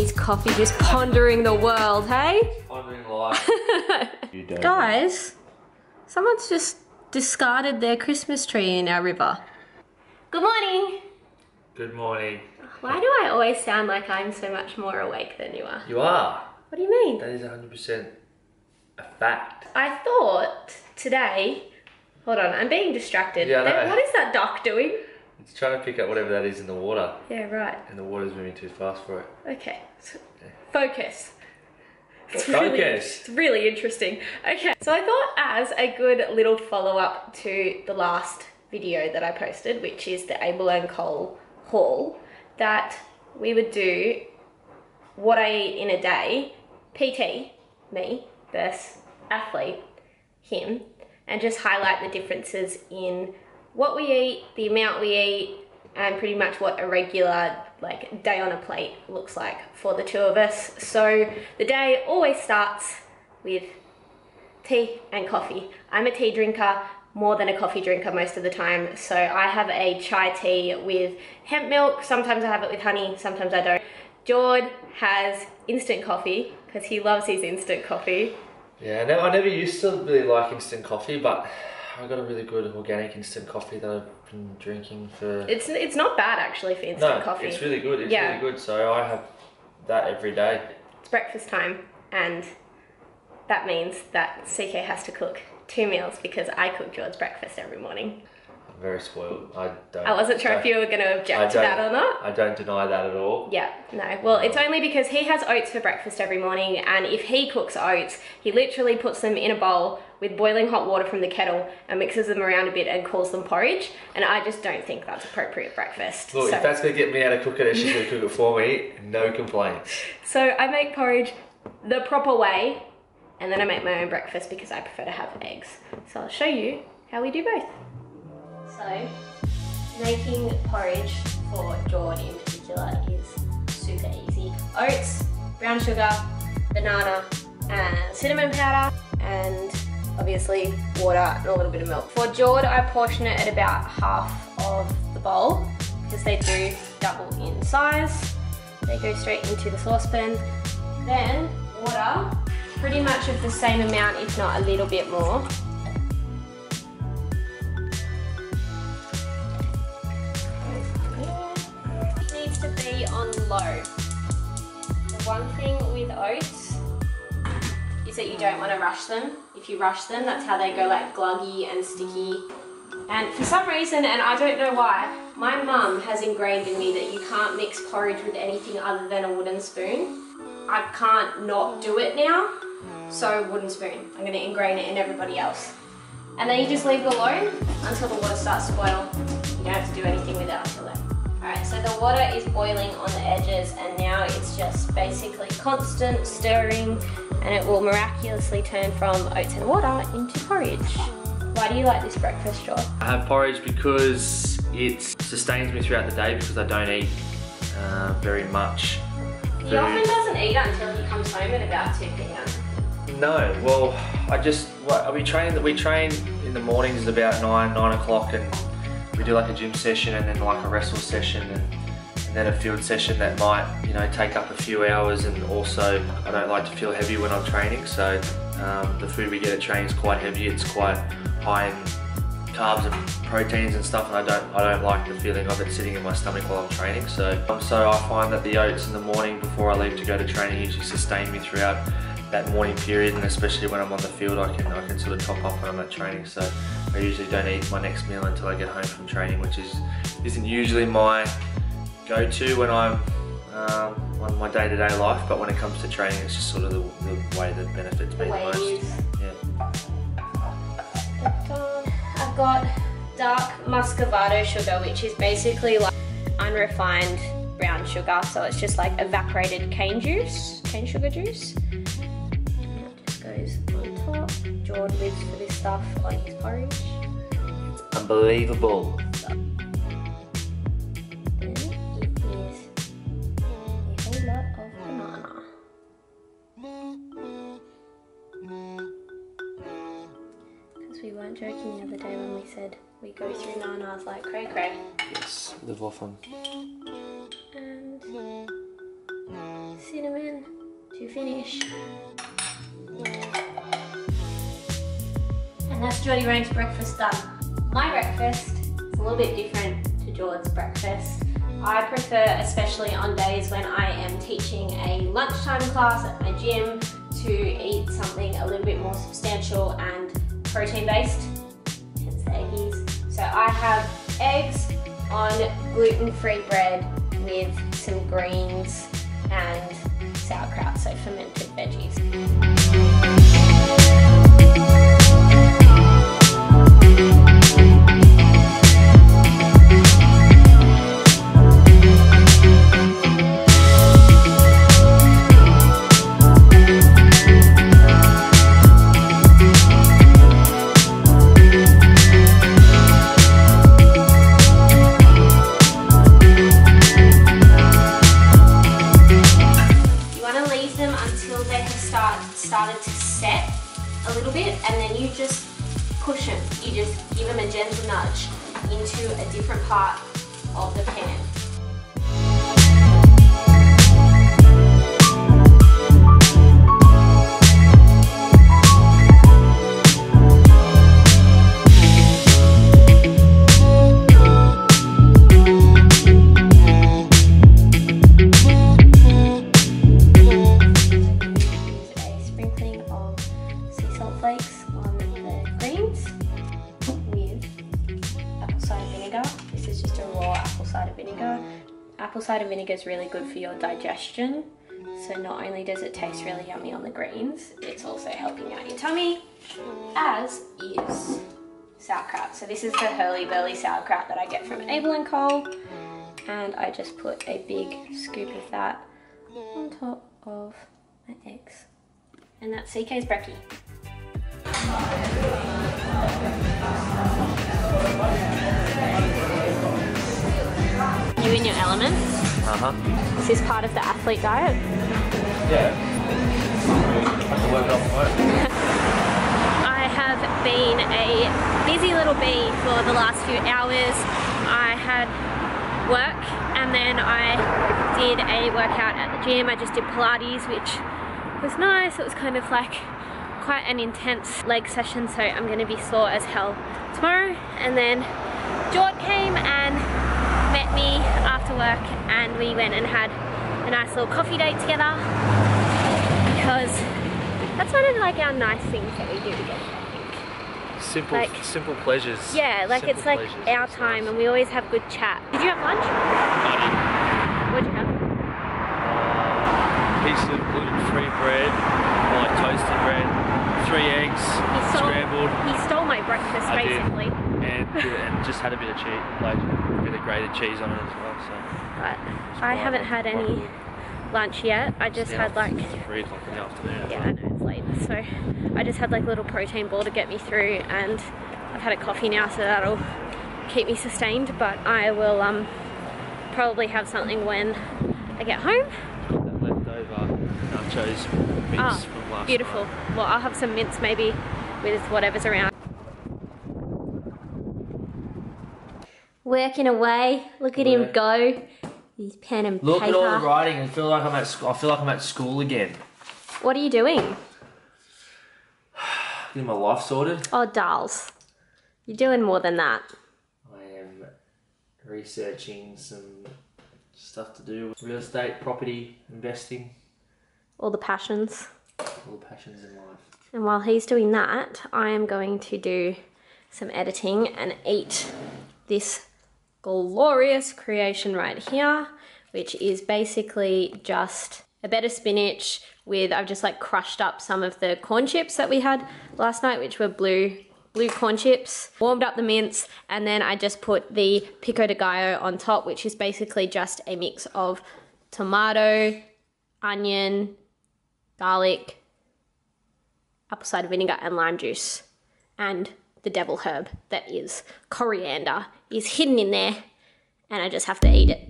his coffee, just pondering the world, hey? Pondering life. Guys, someone's just discarded their Christmas tree in our river. Good morning. Good morning. Why do I always sound like I'm so much more awake than you are? You are. What do you mean? That is 100% a fact. I thought today... Hold on, I'm being distracted. Yeah, I know. What is that duck doing? It's trying to pick up whatever that is in the water. Yeah, right. And the water's moving too fast for it. Okay. Focus. Focus. It's really interesting. Okay, so I thought as a good little follow-up to the last video that I posted, which is the Abel and Cole haul, that we would do what I eat in a day, PT, me, versus athlete, him, and just highlight the differences in what we eat, the amount we eat, and pretty much what a regular like day on a plate looks like for the two of us. So the day always starts with tea and coffee. I'm a tea drinker more than a coffee drinker most of the time. So I have a chai tea with hemp milk. Sometimes I have it with honey, sometimes I don't. Jord has instant coffee because he loves his instant coffee. Yeah, I never used to really like instant coffee, but I got a really good organic instant coffee that I've been drinking for... It's not bad actually for instant coffee. It's really good. It's really good. So I have that every day. It's breakfast time, and that means that CK has to cook 2 meals because I cook George's breakfast every morning. I'm very spoiled. I wasn't sure if you were going to object to that or not. I don't deny that at all. Yeah, no. Well, it's only because he has oats for breakfast every morning, and if he cooks oats, he literally puts them in a bowl with boiling hot water from the kettle and mixes them around a bit and calls them porridge, and I just don't think that's appropriate breakfast. Look, if that's going to get me out of cooking it, she's going to cook it for me. No complaints. So I make porridge the proper way, and then I make my own breakfast because I prefer to have eggs. So I'll show you how we do both. So, making porridge for Jord in particular is super easy. Oats, brown sugar, banana, and cinnamon powder, and obviously water and a little bit of milk. For Jord, I portion it at about half of the bowl because they do double in size. They go straight into the saucepan. Then water, pretty much of the same amount, if not a little bit more. On low. The one thing with oats is that you don't want to rush them. If you rush them, that's how they go like gluggy and sticky. And for some reason, and I don't know why, my mum has ingrained in me that you can't mix porridge with anything other than a wooden spoon. I can't not do it now, so wooden spoon. I'm going to ingrain it in everybody else. And then you just leave it alone until the water starts to boil. You don't have to do anything with it until then. Alright, so the water is boiling on the edges, and now it's just basically constant stirring, and it will miraculously turn from oats and water into porridge. Why do you like this breakfast, Joel? I have porridge because it sustains me throughout the day because I don't eat very much food. He often doesn't eat until he comes home at about 2 p.m. No, well, we train in the mornings at about 9 o'clock, and we do like a gym session and then like a wrestle session and then a field session that might, you know, take up a few hours. And also I don't like to feel heavy when I'm training, so the food we get at training is quite heavy. It's quite high in carbs and proteins and stuff, and I don't like the feeling of it sitting in my stomach while I'm training. So I find that the oats in the morning before I leave to go to training usually sustain me throughout that morning period, and especially when I'm on the field I can sort of top off when I'm at training. So I usually don't eat my next meal until I get home from training, which isn't usually my go-to when I'm on my day-to-day life, but when it comes to training it's just sort of the way that benefits me the most. Yeah. I've got dark muscovado sugar, which is basically like unrefined brown sugar, so it's just like evaporated cane sugar juice. Goes on top. Jord lives for this stuff on his porridge. It's unbelievable. Then it is a whole lot of banana. Because we weren't joking the other day when we said we go through nanas like cray cray. Yes, live off them. And cinnamon. to finish. And that's Geordie Rain's breakfast done. My breakfast is a little bit different to Geordie's breakfast. I prefer, especially on days when I am teaching a lunchtime class at my gym, to eat something a little bit more substantial and protein based, hence the eggies. So I have eggs on gluten-free bread with some greens and sauerkraut, so fermented veggies. Started to set a little bit, and then you just push them. You just give them a gentle nudge into a different part of the pan. Apple cider vinegar is really good for your digestion. So not only does it taste really yummy on the greens, it's also helping out your tummy, as is sauerkraut. So this is the hurly-burly sauerkraut that I get from Abel & Co. And I just put a big scoop of that on top of my eggs. And that's CK's brekkie. You in your element? Is this part of the athlete diet? Yeah. I can work it off my own. I have been a busy little bee for the last few hours. I had work and then I did a workout at the gym. I just did Pilates, which was nice. It was kind of like quite an intense leg session, so I'm going to be sore as hell tomorrow. And then Jord came and met me after work and we went and had a nice little coffee date together, because that's one of like our nice things that we do together, I think. Simple pleasures. Yeah, like simple it's like pleasures. our time and we always have good chat. Did you have lunch? What'd you have? Piece of gluten-free bread, or like toasted bread, 3 eggs, scrambled. He stole my breakfast, basically. And just had a bit of cheese, like a bit of grated cheese on it as well. So. But I haven't had any lunch yet. I just had like... It's 3 o'clock in the afternoon. Yeah, I know, it's late. So I just had like a little protein ball to get me through, and I've had a coffee now, so that'll keep me sustained. But I will probably have something when I get home. Got that leftover nachos mince from last beautiful. night. Well, I'll have some mince maybe with whatever's around. Working away. Look at him go. His pen and paper. Look at all the writing. I feel like I'm at school again. What are you doing? Getting my life sorted. Oh, dolls. You're doing more than that. I am researching some stuff to do with real estate, property, investing. All the passions. All the passions in life. And while he's doing that, I am going to do some editing and eat this glorious creation right here, which is basically just a bed of spinach with, I've just like crushed up some of the corn chips that we had last night, which were blue corn chips, warmed up the mince, and then I just put the pico de gallo on top, which is basically just a mix of tomato, onion, garlic, apple cider vinegar and lime juice, and the devil herb that is coriander is hidden in there, and I just have to eat it.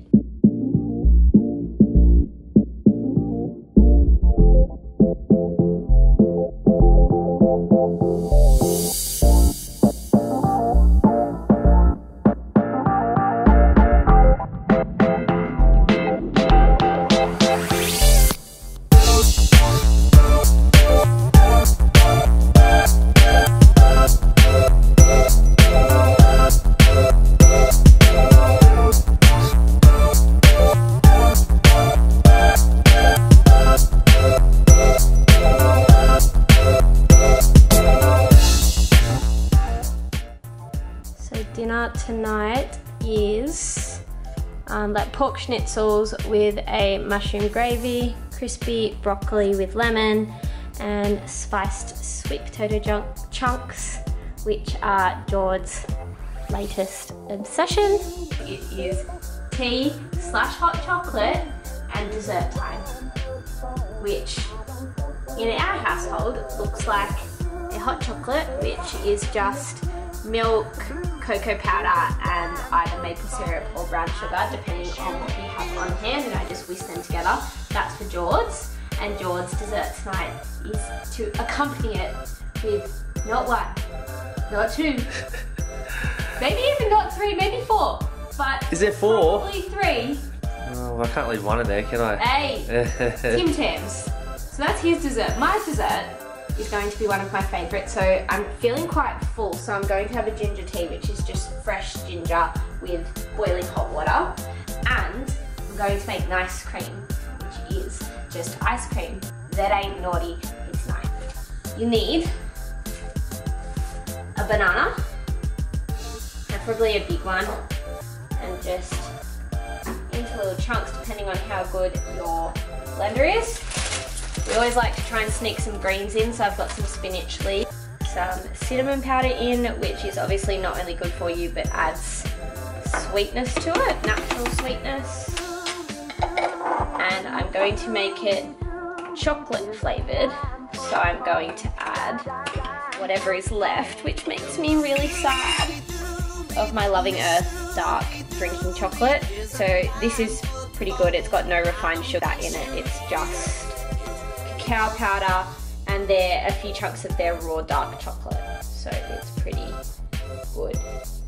tonight is like pork schnitzels with a mushroom gravy, crispy broccoli with lemon, and spiced sweet potato chunks, which are George's latest obsession. It is tea/hot chocolate and dessert time, which in our household looks like a hot chocolate, which is just milk, cocoa powder, and either maple syrup or brown sugar, depending on what you have on hand, and I just whisk them together. That's for George's. And George's dessert tonight is to accompany it with not one, not two, maybe even not three, maybe four. But is there four? Probably three. Oh, I can't leave one in there, can I? Hey, Tim Tams. So that's his dessert. My dessert is going to be one of my favourites. So I'm feeling quite full, so I'm going to have a ginger tea, which is just fresh ginger with boiling hot water. And I'm going to make nice cream, which is just ice cream. That ain't naughty, it's nice. You need a banana, preferably a big one, and just into little chunks depending on how good your blender is. We always like to try and sneak some greens in, so I've got some spinach leaves, some cinnamon powder in, which is obviously not only good for you but adds sweetness to it, natural sweetness. And I'm going to make it chocolate flavoured, so I'm going to add whatever is left, which makes me really sad, of my Loving Earth dark drinking chocolate. So this is pretty good. It's got no refined sugar in it. It's just cacao powder, and there are a few chunks of their raw dark chocolate. So it's pretty good.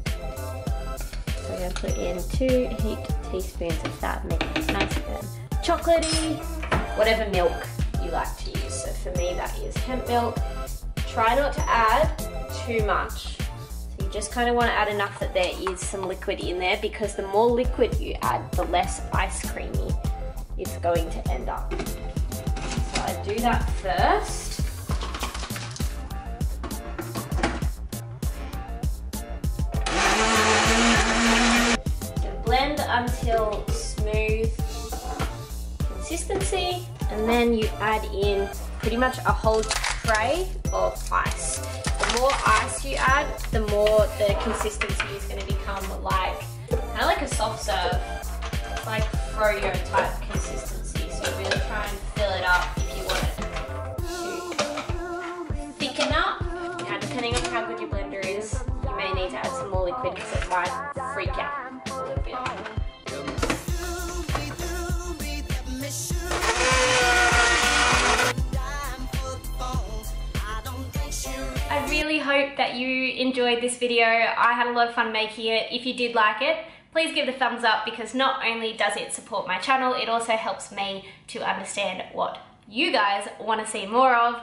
So I'm going to put in 2 heaped teaspoons of that, making it nice and chocolatey. Whatever milk you like to use. So for me that is hemp milk. Try not to add too much. So you just kind of want to add enough that there is some liquid in there, because the more liquid you add, the less ice creamy it's going to end up. So I do that first. And blend until smooth consistency, and then you add in pretty much a whole tray of ice. The more ice you add, the more the consistency is going to become like kind of like a soft serve, like froyo type consistency. So really try and fill it up if you want it to thicken up. Now depending on how good your blender is, you may need to add some more liquid because it might freak out a little bit. I really hope that you enjoyed this video. I had a lot of fun making it. If you did like it, please give it a thumbs up, because not only does it support my channel, it also helps me to understand what you guys want to see more of.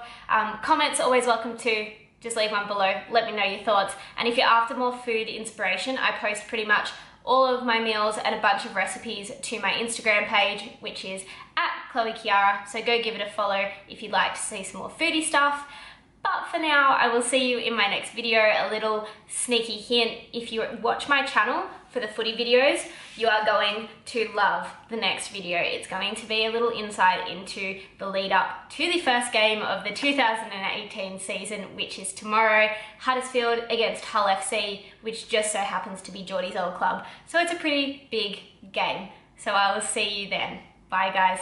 Comments are always welcome too. Just leave one below, let me know your thoughts. And if you're after more food inspiration, I post pretty much all of my meals and a bunch of recipes to my Instagram page, which is @ChloeKiara. So go give it a follow if you'd like to see some more foodie stuff. But for now, I will see you in my next video. A little sneaky hint, if you watch my channel for the footy videos, you are going to love the next video. It's going to be a little insight into the lead up to the first game of the 2018 season, which is tomorrow, Huddersfield against Hull FC, which just so happens to be Geordie's old club. So it's a pretty big game. So I will see you then. Bye guys.